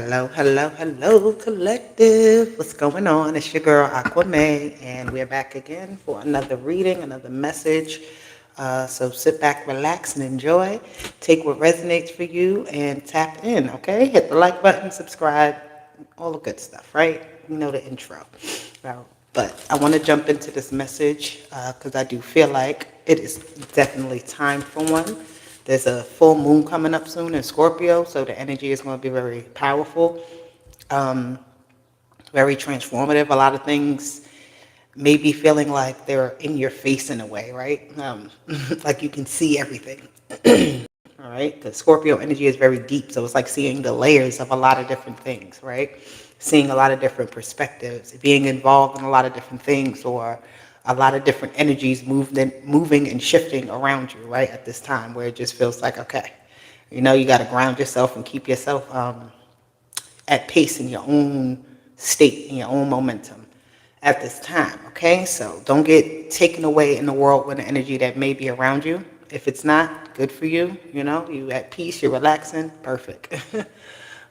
Hello, hello, hello, collective. What's going on? It's your girl Aquame, and we're back again for another reading, another message. So sit back, relax, and enjoy. Take what resonates for you and tap in, okay? Hit the like button, subscribe, all the good stuff, right? You know the intro. But I want to jump into this message because I do feel like it is definitely time for one. There's a full moon coming up soon in Scorpio, so the energy is going to be very powerful, um, very transformative. A lot of things may be feeling like they're in your face in a way, right? Like you can see everything. All right, because Scorpio energy is very deep, so it's like seeing the layers of a lot of different things, right? Seeing a lot of different perspectives, being involved in a lot of different things, or a lot of different energies moving and shifting around you, right? At this time, where it just feels like, okay, you got to ground yourself and keep yourself at pace in your own state, in your own momentum at this time, okay? So don't get taken away in the world with the energy that may be around you. If it's not, good for you, you at peace, you're relaxing, perfect.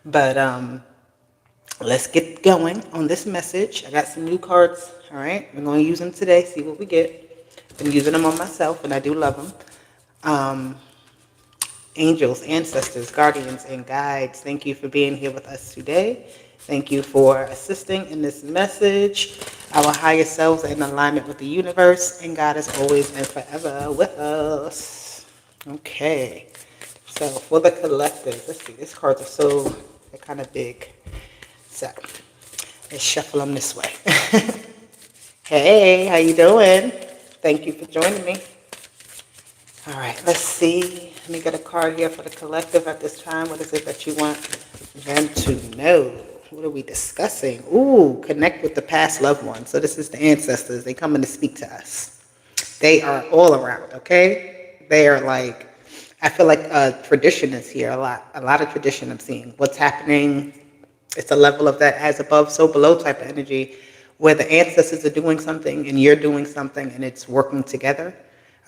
But let's get going on this message. I got some new cards, all right? We're going to use them today, see what we get. Been using them on myself, and I do love them. Um, Angels, ancestors, guardians, and guides, thank you for being here with us today. Thank you for assisting in this message. Our higher selves are in alignment with the universe, and God is always and forever with us. Okay, so for the collective, let's see, these cards are they're kind of big. So let's shuffle them this way. Hey, how you doing? Thank you for joining me. All right, let's see. Let me get a card here for the collective at this time. What is it that you want them to know? What are we discussing? Ooh, connect with the past loved ones. So this is the ancestors. They come in to speak to us. They are all around, okay? They are like, I feel like tradition is here a lot. A lot of tradition I'm seeing. What's happening? It's a level of that as above, so below type of energy where the ancestors are doing something and you're doing something and it's working together.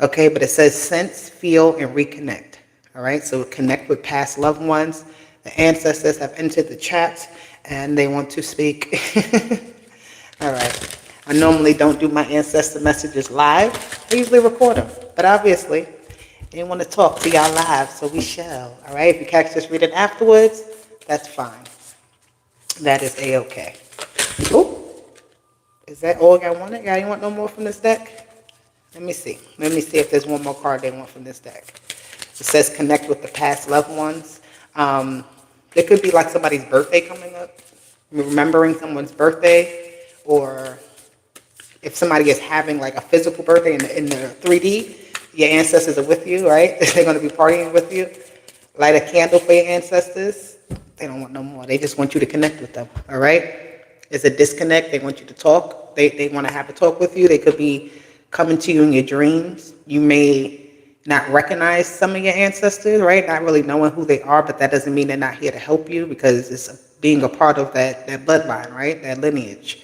Okay, but it says sense, feel, and reconnect. All right, so connect with past loved ones. The ancestors have entered the chat and they want to speak. All right, I normally don't do my ancestor messages live. I usually record them, but obviously they want to talk to y'all live, so we shall. All right, if you catch this reading afterwards, that's fine. That is a-okay. Oh, is that all y'all wanted? Y'all want no more from this deck? Let me see. Let me see if there's one more card they want from this deck. It says connect with the past loved ones. It could be like somebody's birthday coming up, remembering someone's birthday, or if somebody is having like a physical birthday in the 3D, your ancestors are with you, right? They're going to be partying with you. Light a candle for your ancestors. They don't want no more. They just want you to connect with them, all right? It's a disconnect. They want you to talk. They want to have a talk with you. They could be coming to you in your dreams. You may not recognize some of your ancestors, right? Not really knowing who they are, but that doesn't mean they're not here to help you because it's being a part of that bloodline, right? That lineage.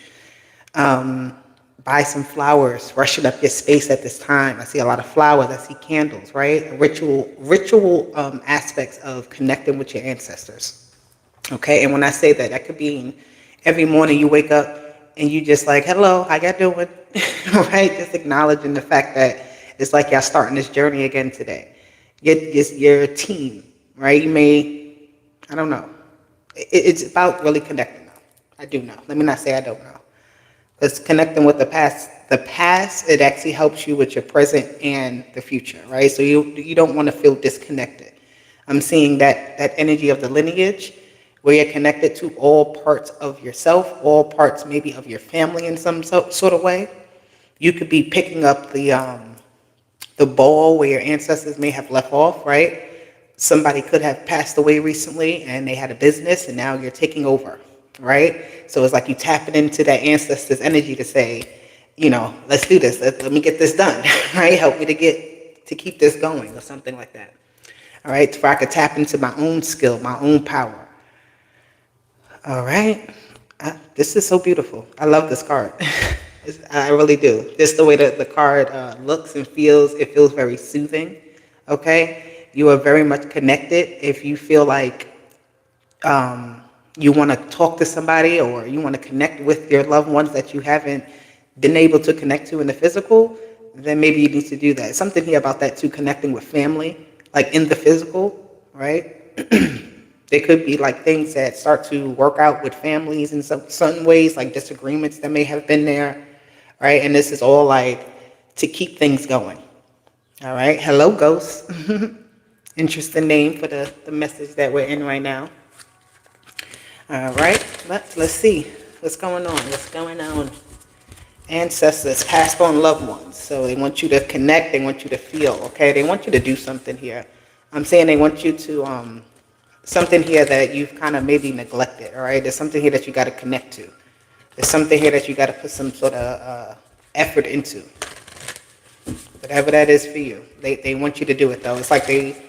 Buy some flowers, freshen up your space at this time. I see a lot of flowers. I see candles, right? Ritual aspects of connecting with your ancestors. Okay, and when I say that, that could be every morning you wake up and you just like, hello, how y'all doing? Right? Just acknowledging the fact that it's like y'all starting this journey again today. Your team, right? You may, I don't know. It's about really connecting though. I do know. Let me not say I don't know. Because connecting with the past, it actually helps you with your present and the future, right? So you don't want to feel disconnected. I'm seeing that energy of the lineage where you're connected to all parts of yourself, all parts maybe of your family in some sort of way. You could be picking up the ball where your ancestors may have left off, right? Somebody could have passed away recently and they had a business and now you're taking over, right? So it's like you tapping into that ancestor's energy to say, let's do this. Let me get this done, right? Help me to keep this going or something like that. All right, so I could tap into my own skill, my own power. All right, this is so beautiful. I love this card. I really do. Just the way that the card looks and feels, it feels very soothing. Okay, you are very much connected. If you feel like you want to talk to somebody, or you want to connect with your loved ones that you haven't been able to connect to in the physical, then maybe you need to do that. Something here about that too, connecting with family, like in the physical, right? There could be like things that start to work out with families in some ways, like disagreements that may have been there, right? And this is all like to keep things going. All right. Hello, Ghost. Interesting name for the message that we're in right now. All right. Let's see what's going on. What's going on? Ancestors, past on loved ones. So they want you to connect. They want you to feel. Okay. They want you to do something here. I'm saying they want you to something here that you've kind of maybe neglected. All right. There's something here that you got to connect to. There's something here that you got to put some sort of effort into. Whatever that is for you. They want you to do it though. It's like they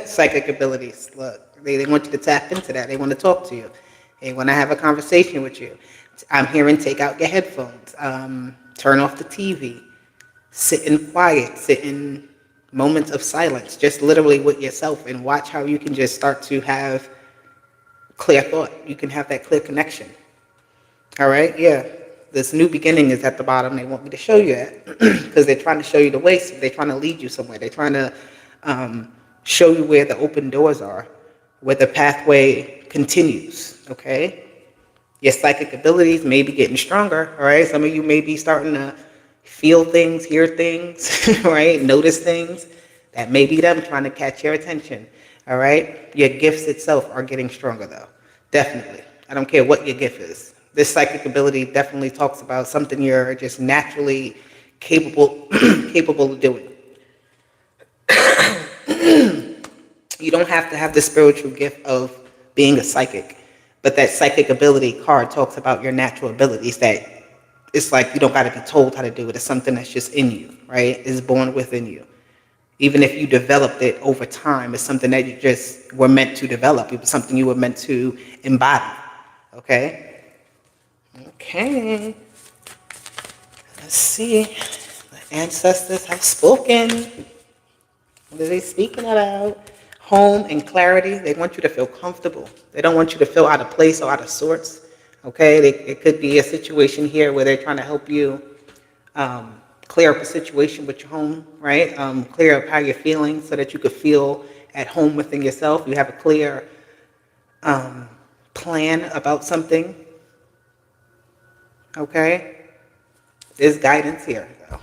psychic abilities. Look, they want you to tap into that. They want to talk to you. They want to have a conversation with you. I'm hearing take out your headphones. Turn off the TV. Sit in quiet. Sit in moments of silence. Just literally with yourself, and watch how you can just start to have clear thought. You can have that clear connection. All right? Yeah. This new beginning is at the bottom. They want me to show you that because they're trying to show you the way. So they're trying to lead you somewhere. They're trying to show you where the open doors are, where the pathway continues, okay? Your psychic abilities may be getting stronger, all right? Some of you may be starting to feel things, hear things, right? Notice things. That may be them trying to catch your attention, all right? Your gifts itself are getting stronger, though, definitely. I don't care what your gift is. This psychic ability definitely talks about something you're just naturally capable of doing. You don't have to have the spiritual gift of being a psychic, but that psychic ability card talks about your natural abilities, that it's like you don't got to be told how to do it. It's something that's just in you, right? It's born within you. Even if you developed it over time, it's something that you just were meant to develop. It was something you were meant to embody, okay? Okay. Let's see. The ancestors have spoken. What are they speaking about? Home and clarity. They want you to feel comfortable. They don't want you to feel out of place or out of sorts. Okay? It could be a situation here where they're trying to help you clear up a situation with your home, right? Clear up how you're feeling so that you could feel at home within yourself. You have a clear plan about something. Okay? There's guidance here. Though.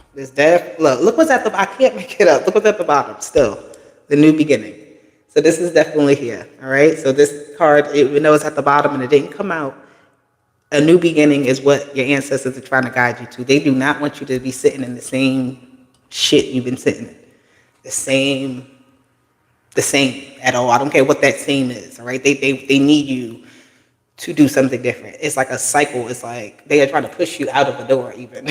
Look what's at the bottom. I can't make it up. Look what's at the bottom still. The new beginning. So this is definitely here. All right? So this card, even though it's at the bottom and it didn't come out, a new beginning is what your ancestors are trying to guide you to. They do not want you to be sitting in the same shit you've been sitting in. The same at all. I don't care what that same is. All right? They need you to do something different. It's like a cycle. It's like they are trying to push you out of the door even.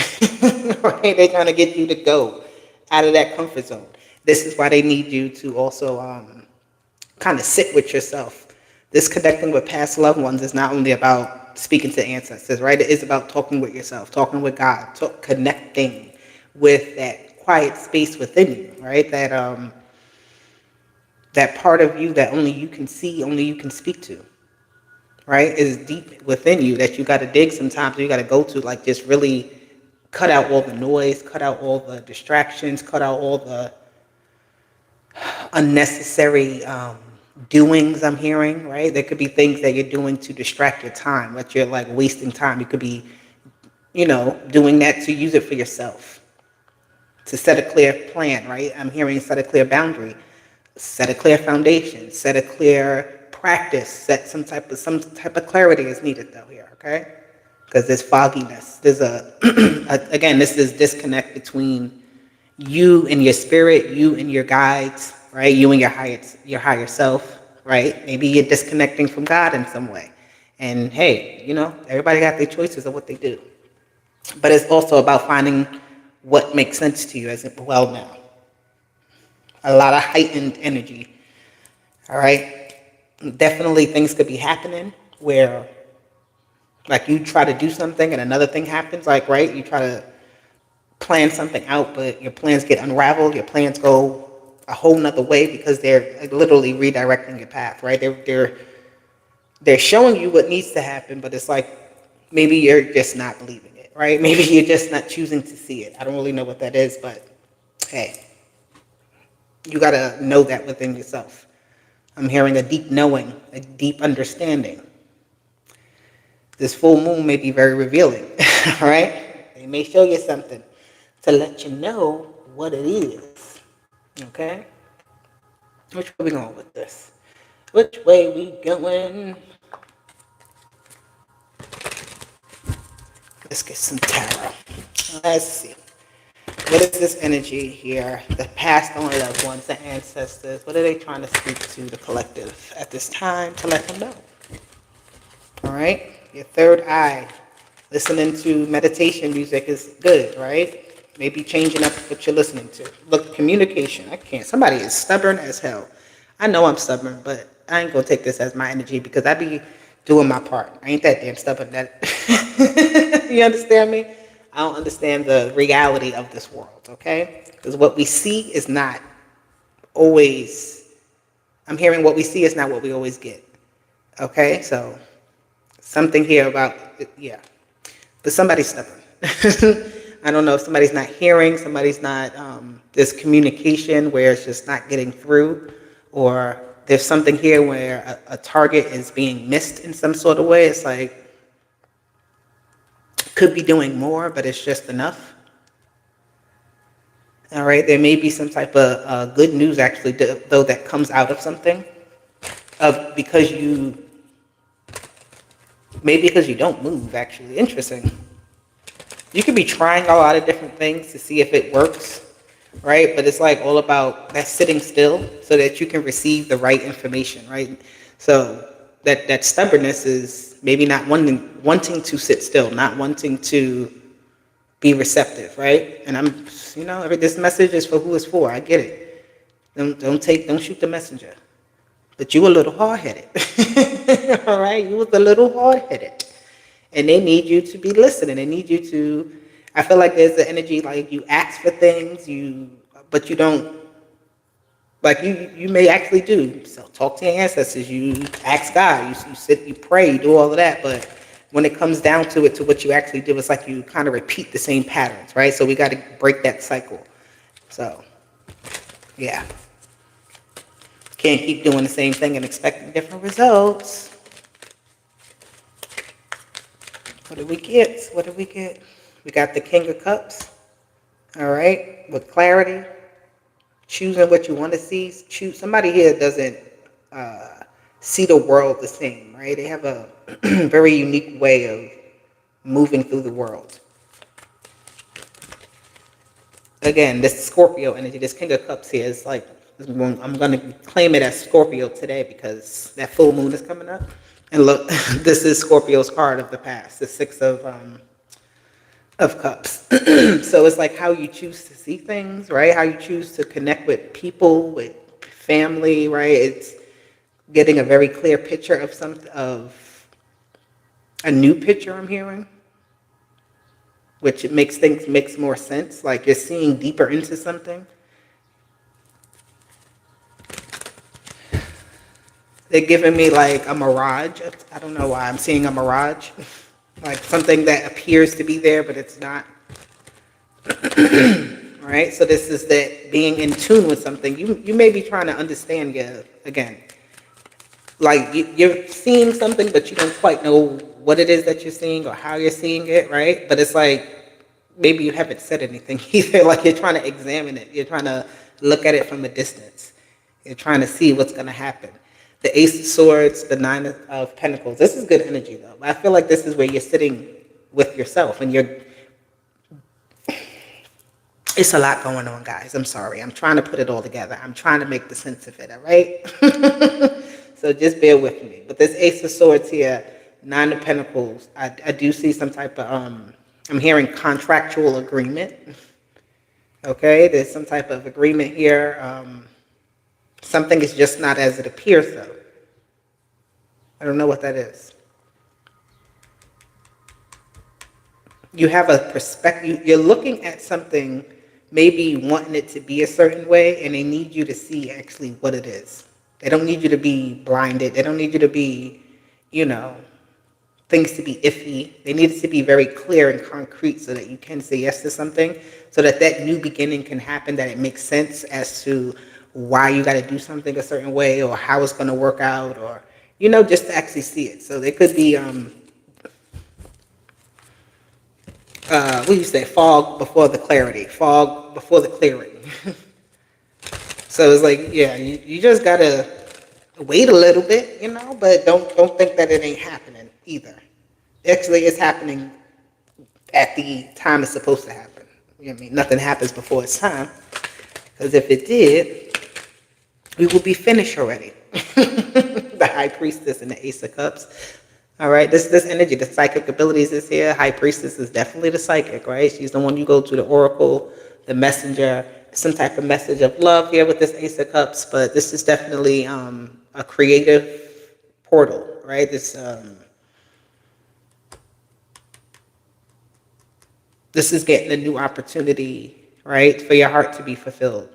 Right? They're trying to get you to go out of that comfort zone. This is why they need you to also kind of sit with yourself. This connecting with past loved ones is not only about speaking to ancestors, right? It is about talking with yourself, talking with God, connecting with that quiet space within you, right? That part of you that only you can see, only you can speak to. Right, is deep within you that you got to dig sometimes. You got to go to, like, just really cut out all the noise, cut out all the distractions, cut out all the unnecessary doings I'm hearing, right? There could be things that you're doing to distract your time, that you're like wasting time. You could be, doing that to use it for yourself, to set a clear plan, right? I'm hearing set a clear boundary, set a clear foundation, set a clear practice, set some type of clarity is needed though here, okay? Because there's fogginess. There's again, this is disconnect between you and your spirit, you and your guides, right? You and your higher self, right? Maybe you're disconnecting from God in some way. And hey, everybody got their choices of what they do. But it's also about finding what makes sense to you as well now. A lot of heightened energy, all right? Definitely things could be happening where, like, you try to do something and another thing happens, like, right? You try to plan something out, but your plans get unraveled, your plans go a whole nother way because they're literally redirecting your path, right? They're showing you what needs to happen, but it's like maybe you're just not believing it, right? Maybe you're just not choosing to see it. I don't really know what that is, but hey, you got to know that within yourself. I'm hearing a deep knowing, a deep understanding. This full moon may be very revealing, right? They may show you something to let you know what it is, okay? Which way we going with this? Which way we going? Let's get some tarot. Let's see. What is this energy here? The past on loved ones, the ancestors. What are they trying to speak to the collective at this time to let them know? All right? Your third eye. Listening to meditation music is good, right? Maybe changing up what you're listening to. Look, communication. I can't. Somebody is stubborn as hell. I know I'm stubborn, but I ain't gonna take this as my energy because I be doing my part. I ain't that damn stubborn. That you understand me? I don't understand the reality of this world, okay? Because what we see is not always. I'm hearing what we see is not what we always get. Okay, so something here about yeah, but somebody's stubborn. I don't know if somebody's not hearing, somebody's not, there's communication where it's just not getting through, or there's something here where a target is being missed in some sort of way. It's like, could be doing more, but it's just enough. All right, there may be some type of good news actually, though, that comes out of something, because maybe because you don't move, actually. Interesting. You could be trying a lot of different things to see if it works, right? But it's like all about that sitting still so that you can receive the right information, right? So that stubbornness is maybe not wanting to sit still, not wanting to be receptive, right? And this message is for who it's for. I get it. Don't shoot the messenger. But you a little hard-headed. All right? You was a little hard-headed. And they need you to be listening. They need you to, I feel like there's the energy, like you ask for things, but you don't, like you may actually do. So talk to your ancestors, you ask God, you sit, you pray, you do all of that. But when it comes down to it, to what you actually do, it's like you kind of repeat the same patterns, right? So we got to break that cycle. So, yeah. Can't keep doing the same thing and expecting different results. What do we get? What do we get? We got the King of Cups. All right. With clarity. Choosing what you want to see. Somebody here doesn't see the world the same, right? They have a very unique way of moving through the world. Again, this Scorpio energy, this King of Cups here is like, I'm going to claim it as Scorpio today because that full moon is coming up. And look, this is Scorpio's card of the past, the Six of Cups. So it's like how you choose to see things, right? How you choose to connect with people, with family, right? It's getting a very clear picture of a new picture I'm hearing, which it makes more sense. Like you're seeing deeper into something. They're giving me like a mirage. I don't know why I'm seeing a mirage. Like something that appears to be there, but it's not. Right? So this is that being in tune with something. You may be trying to understand, again. Like you're seeing something, but you don't quite know what it is that you're seeing or how you're seeing it, right? But it's like maybe you haven't said anything either. Like you're trying to examine it. You're trying to look at it from a distance. You're trying to see what's going to happen. The Ace of Swords, the Nine of Pentacles. This is good energy, though. I feel like this is where you're sitting with yourself, and it's a lot going on, guys. I'm sorry. I'm trying to put it all together. I'm trying to make the sense of it, all right? So just bear with me. But this Ace of Swords here, Nine of Pentacles, I do see some type of, I'm hearing contractual agreement. Okay, there's some type of agreement here. Something is just not as it appears, though. I don't know what that is. You have a perspective. You're looking at something maybe wanting it to be a certain way, and they need you to see actually what it is. They don't need you to be blinded. They don't need you to be, you know, things to be iffy. They need it to be very clear and concrete so that you can say yes to something, so that that new beginning can happen, that it makes sense as to why you got to do something a certain way or how it's going to work out, or, just to actually see it. So there could be, we used to say fog before the clarity, fog before the clearing. So it's like, yeah, you just gotta wait a little bit, but don't think that it ain't happening either. Actually, it's happening at the time it's supposed to happen. You know what I mean? Nothing happens before it's time, because if it did, we would be finished already. The High Priestess and the Ace of Cups. All right, this energy, the psychic abilities is here. High Priestess is definitely the psychic, right? She's the one you go to, the oracle, the messenger, some type of message of love here with this Ace of Cups. But this is definitely a creative portal, right? This is getting a new opportunity, right, for your heart to be fulfilled.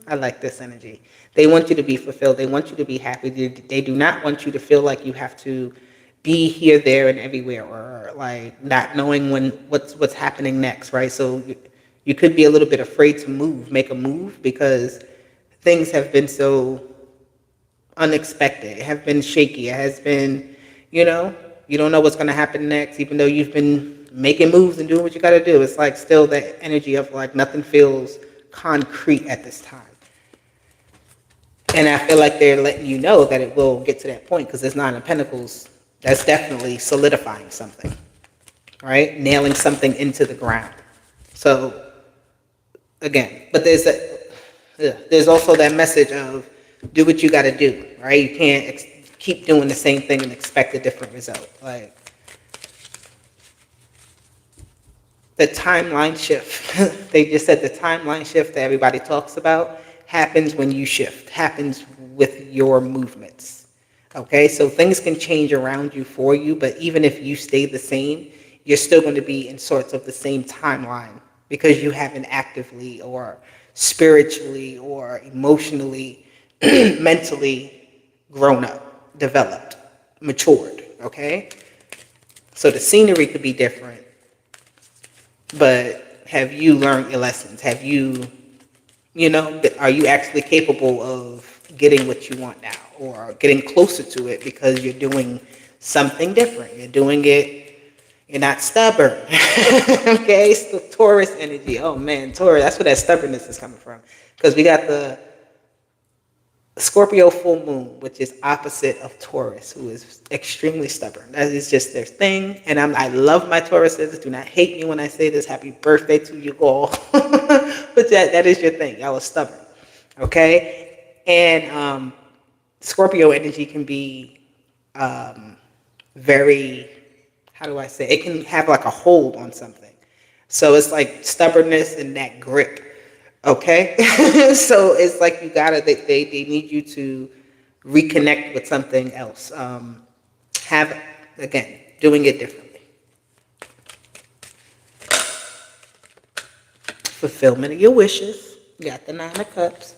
I like this energy. They want you to be fulfilled. They want you to be happy. They do not want you to feel like you have to be here, there, and everywhere, or like not knowing what's happening next, right? So you could be a little bit afraid to make a move, because things have been so unexpected. It have been shaky. It has been, you don't know what's going to happen next, even though you've been making moves and doing what you got to do. It's like still that energy of like nothing feels concrete at this time. And I feel like they're letting you know that it will get to that point, because there's Nine of Pentacles. That's definitely solidifying something, right? Nailing something into the ground. So again, but there's also that message of do what you got to do, right? You can't keep doing the same thing and expect a different result. Like the timeline shift. They just said the timeline shift that everybody talks about happens when you shift, happens with your movements. Okay, so things can change around you for you, but even if you stay the same, you're still going to be in sorts of the same timeline, because you haven't actively or spiritually or emotionally, mentally grown up, developed, matured. Okay, so the scenery could be different, but have you learned your lessons? Have you, are you actually capable of getting what you want now, or getting closer to it because you're doing something different? You're doing it, you're not stubborn. Okay, it's the Taurus energy. Oh man, Taurus, that's where that stubbornness is coming from. Because we got the Scorpio full moon, which is opposite of Taurus, who is extremely stubborn. That is just their thing. And I love my Tauruses. Do not hate me when I say this. Happy birthday to you all. But that is your thing. Y'all are stubborn. Okay? And Scorpio energy can be very, how do I say, it can have like a hold on something. So it's like stubbornnness and that grip. Okay? So it's like you gotta, they need you to reconnect with something else. Again, doing it differently. Fulfillment of your wishes. You got the Nine of Cups.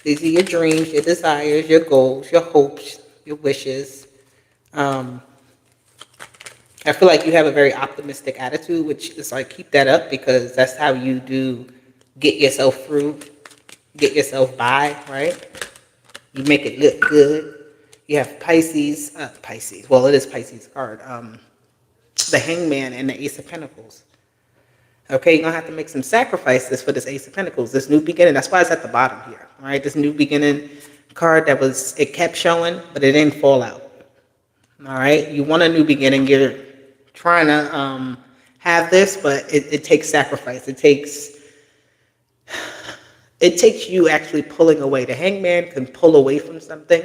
These are your dreams, your desires, your goals, your hopes, your wishes. I feel like you have a very optimistic attitude, which is like, keep that up, because that's how you do get yourself through, get yourself by, right? You make it look good. You have Pisces, well, it is Pisces card, the Hangman and the Ace of Pentacles. Okay, you're going to have to make some sacrifices for this Ace of Pentacles, this new beginning. That's why it's at the bottom here, all right? This new beginning card it kept showing, but it didn't fall out. All right, you want a new beginning. You're trying to have this, but it takes sacrifice. It takes you actually pulling away. The Hangman can pull away from something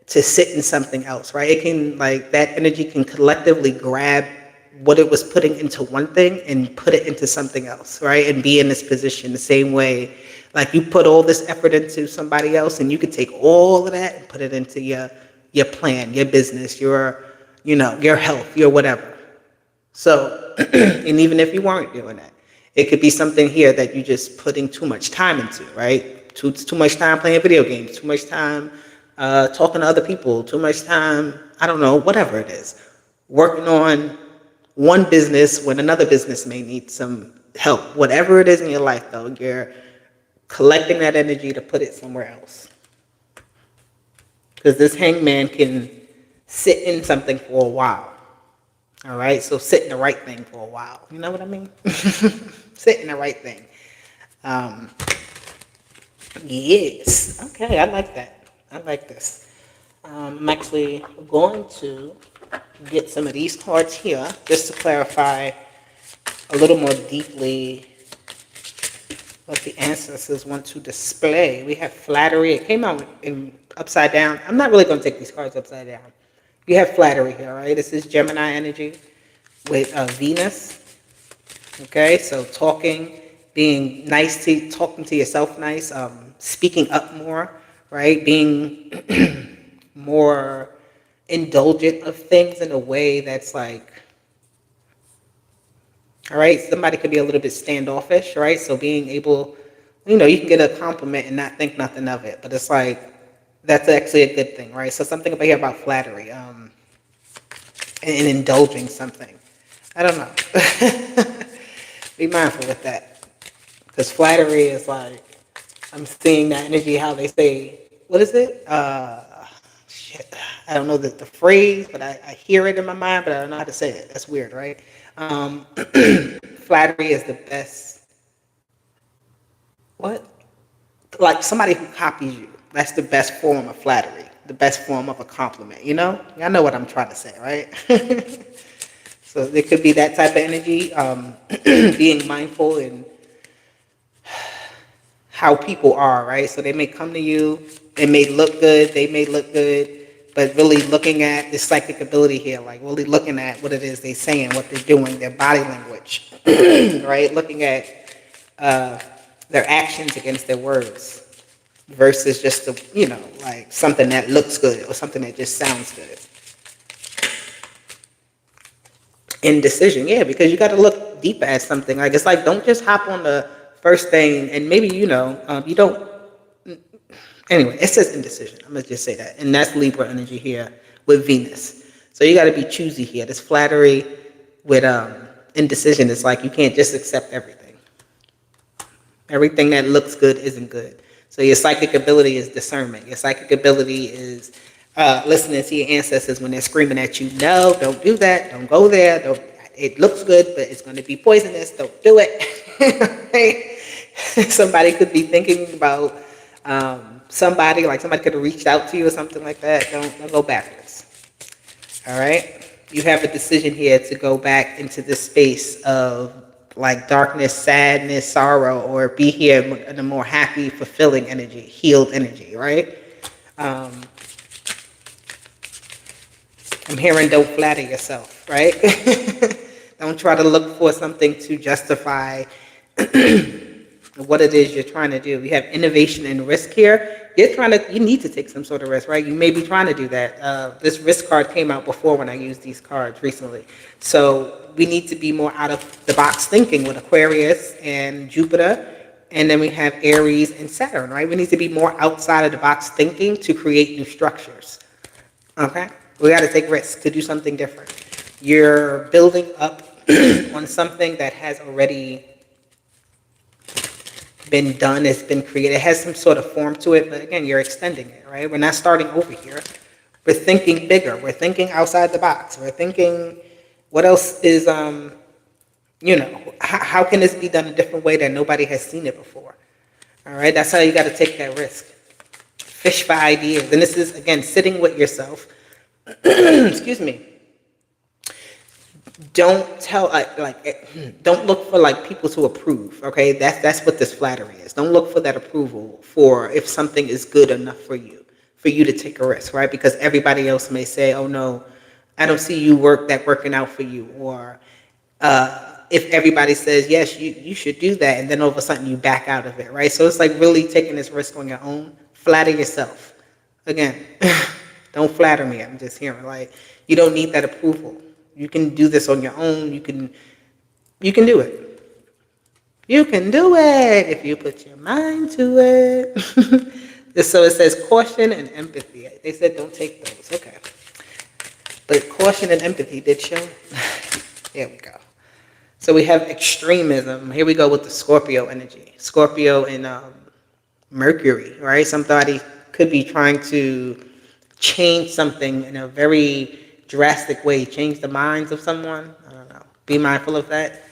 to sit in something else, right? It can, like, that energy can collectively grab what it was putting into one thing and put it into something else, right? And be in this position the same way, like you put all this effort into somebody else, and you could take all of that and put it into your plan, your business, your health, your whatever. So, and even if you weren't doing that, It could be something here that you're just putting too much time into, right? Too much time playing video games, too much time talking to other people, too much time, I don't know, whatever it is. Working on one business when another business may need some help. Whatever it is in your life, though, you're collecting that energy to put it somewhere else. Because this hangman can sit in something for a while. All right, so sit in the right thing for a while. You know what I mean? Sit in the right thing. Um, yes. Okay, I like that. I like this. I'm actually going to get some of these cards here just to clarify a little more deeply what the ancestors want to display. We have flattery. It came out in upside down. I'm not really going to take these cards upside down. You have flattery here, right? This is Gemini energy with Venus. Okay, so talking, being nice to, talking to yourself nice, speaking up more, right? Being more indulgent of things in a way that's like, all right, somebody could be a little bit standoffish, right? So being able, you know, you can get a compliment and not think nothing of it, but it's like, that's actually a good thing, right? So something about here about flattery, and indulging something. I don't know. Be mindful with that. Because flattery is like, I'm seeing that energy, how they say, what is it? Shit. I don't know the phrase, but I hear it in my mind, but I don't know how to say it. That's weird, right? Flattery is the best. What? Like somebody who copies you. That's the best form of flattery. The best form of a compliment. You know? I know what I'm trying to say, right? So there could be that type of energy. Being mindful in how people are, right? So they may come to you. It may look good. They may look good. But really looking at the psychic ability here, like really looking at what it is they're saying, what they're doing, their body language, right? Looking at their actions against their words versus just, you know, like something that looks good or something that just sounds good. Indecision, yeah, because you got to look deeper at something. Like it's like, don't just hop on the first thing and maybe, you know, you don't. Anyway, it says indecision. I'm going to just say that. And that's Libra energy here with Venus. So you got to be choosy here. This flattery with indecision is like you can't just accept everything. Everything that looks good isn't good. So your psychic ability is discernment. Your psychic ability is listening to your ancestors when they're screaming at you, no, don't do that. Don't go there. Don't. It looks good, but it's going to be poisonous. Don't do it. Somebody could be thinking about somebody could have reached out to you or something like that. Don't go backwards. All right. You have a decision here to go back into the space of like darkness, sadness, sorrow, or be here in a more happy, fulfilling energy, healed energy, right? I'm hearing don't flatter yourself, right? Don't try to look for something to justify what it is you're trying to do. We have innovation and risk here. You need to take some sort of risk, right? You may be trying to do that. This risk card came out before when I used these cards recently. So we need to be more out of the box thinking with Aquarius and Jupiter. And then we have Aries and Saturn, right? We need to be more outside of the box thinking to create new structures. Okay? We got to take risks to do something different. You're building up on something that has already been done, it's been created, it has some sort of form to it, but again, you're extending it, right? We're not starting over here. We're thinking bigger. We're thinking outside the box. We're thinking, what else is, you know, how can this be done a different way that nobody has seen it before? All right, that's how you got to take that risk. Fish for ideas. And this is, again, sitting with yourself. Excuse me. Don't tell don't look for like people to approve. Okay, that's what this flattery is. Don't look for that approval for if something is good enough for you to take a risk, right? Because everybody else may say, oh no, I don't see you working out for you, or if everybody says yes, you should do that, and then all of a sudden you back out of it, right? So it's like really taking this risk on your own. Flatter yourself. Again, don't flatter me. I'm just hearing like you don't need that approval. You can do this on your own. You can do it. You can do it if you put your mind to it. So it says caution and empathy. They said don't take those. Okay. But caution and empathy did show. There we go. So we have extremism. Here we go with the Scorpio energy. Scorpio and Mercury, right? Somebody could be trying to change something in a very drastic way, change the minds of someone. I don't know. Be mindful of that.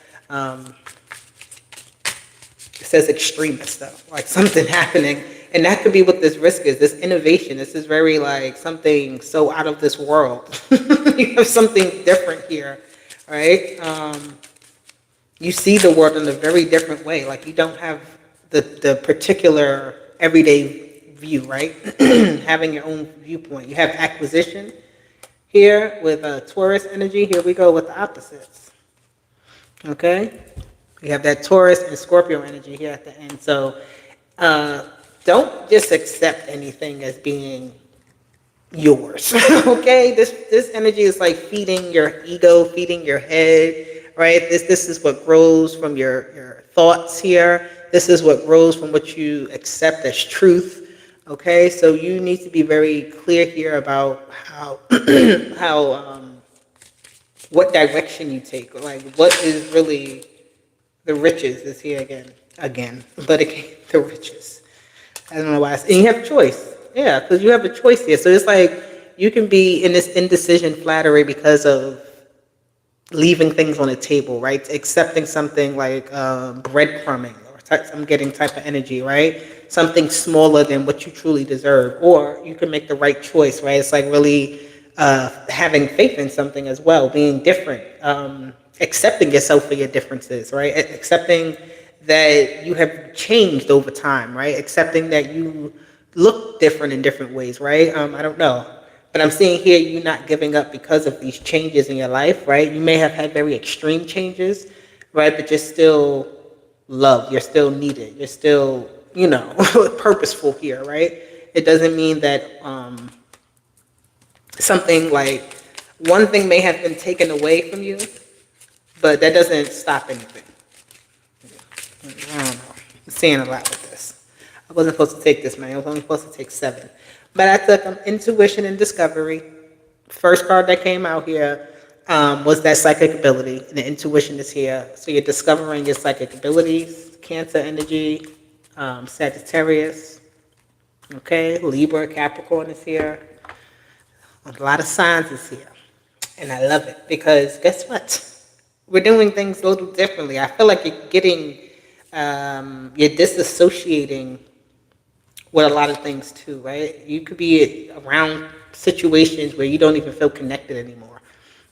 It says extremist though, like something happening. And that could be what this risk is, this innovation. This is very like something so out of this world. You have something different here, right? You see the world in a very different way. Like you don't have the particular everyday view, right? Having your own viewpoint. You have acquisition here with Taurus energy. Here we go with the opposites. Okay? We have that Taurus and Scorpio energy here at the end. So don't just accept anything as being yours. Okay? This energy is like feeding your ego, feeding your head, right? This is what grows from your thoughts here. This is what grows from what you accept as truth. Okay, so you need to be very clear here about how what direction you take, like what is really the riches is here again, but again the riches. I don't know why. And you have choice, yeah, because you have a choice here. So it's like you can be in this indecision flattery because of leaving things on the table, right? Accepting something like breadcrumbing or some getting type of energy, right? Something smaller than what you truly deserve, or you can make the right choice, right? It's like really having faith in something as well, being different, accepting yourself for your differences, right? Accepting that you have changed over time, right? Accepting that you look different in different ways, right? I don't know. But I'm seeing here you not giving up because of these changes in your life, right? You may have had very extreme changes, right? But you're still loved. You're still needed. You're still, purposeful here, right? It doesn't mean that something like one thing may have been taken away from you, but that doesn't stop anything. I don't know. I'm seeing a lot with this. I wasn't supposed to take this, man. I was only supposed to take 7. But I took intuition and discovery. First card that came out here was that psychic ability, and the intuition is here. So you're discovering your psychic abilities, Cancer energy, Sagittarius, okay, Libra, Capricorn is here. A lot of signs is here. And I love it because guess what? We're doing things a little differently. I feel like you're getting, you're disassociating with a lot of things too, right? You could be around situations where you don't even feel connected anymore,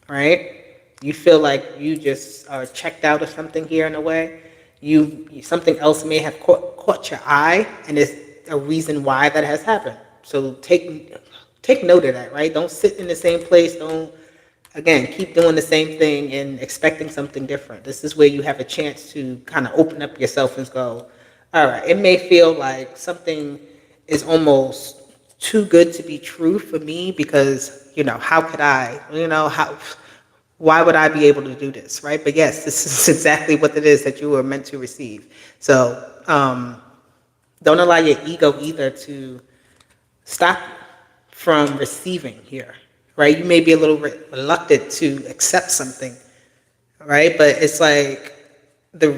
right? You feel like you just are checked out of something here in a way. Something else may have caught your eye, and it's a reason why that has happened. So take note of that, right? Don't sit in the same place. Don't, again, keep doing the same thing and expecting something different. This is where you have a chance to kind of open up yourself and go, all right, it may feel like something is almost too good to be true for me because, how could I, why would I be able to do this, right? But yes, this is exactly what it is that you were meant to receive. So don't allow your ego either to stop you from receiving here, right? You may be a little reluctant to accept something, right? But it's like the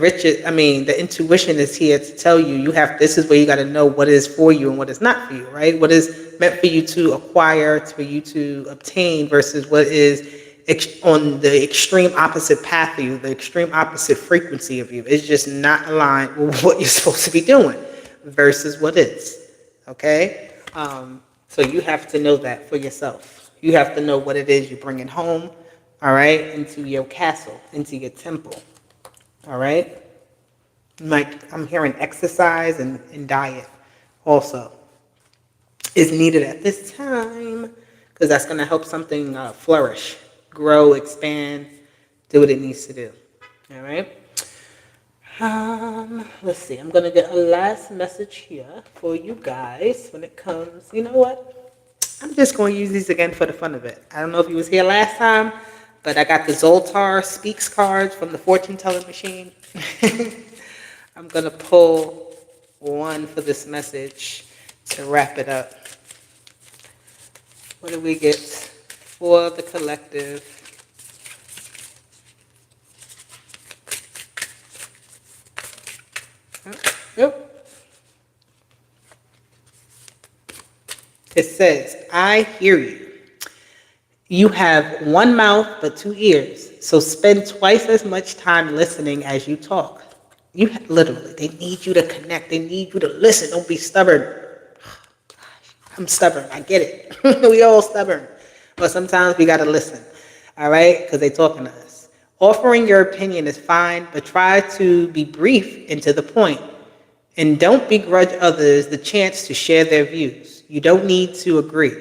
intuition is here to tell you, this is where you got to know what is for you and what is not for you, right? What is meant for you to acquire, for you to obtain versus what is on the extreme opposite path of you, the extreme opposite frequency of you. It's just not aligned with what you're supposed to be doing versus what is, okay? So you have to know that for yourself. You have to know what it is you're bringing home, all right, into your castle, into your temple, all right? I'm hearing exercise and diet also is needed at this time because that's going to help something flourish, grow, expand, do what it needs to do, all right? Let's see. I'm going to get a last message here for you guys when it comes. You know what? I'm just going to use these again for the fun of it. I don't know if you was here last time, but I got the Zoltar Speaks cards from the fortune telling machine. I'm going to pull one for this message to wrap it up. What do we get for the collective? Yep. It says, I hear you. You have one mouth but two ears, so spend twice as much time listening as you talk. You literally, they need you to connect. They need you to listen. Don't be stubborn. I'm stubborn. I get it. We all stubborn. But sometimes we got to listen. All right? Because they're talking to us. Offering your opinion is fine, but try to be brief and to the point. And don't begrudge others the chance to share their views. You don't need to agree.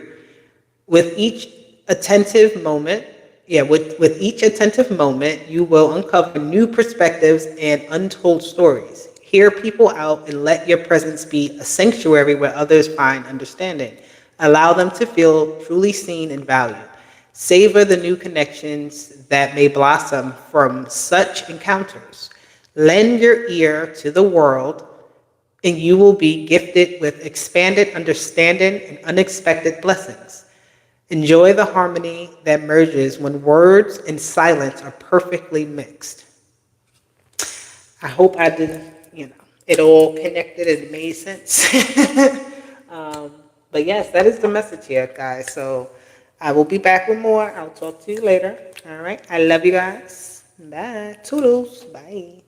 With each attentive moment, with each attentive moment, you will uncover new perspectives and untold stories. Hear people out and let your presence be a sanctuary where others find understanding. Allow them to feel truly seen and valued. Savor the new connections that may blossom from such encounters. Lend your ear to the world, and you will be gifted with expanded understanding and unexpected blessings. Enjoy the harmony that merges when words and silence are perfectly mixed. I hope I did, it all connected and made sense. But yes, that is the message here, guys. So I will be back with more. I'll talk to you later. All right. I love you guys. Bye. Toodles. Bye.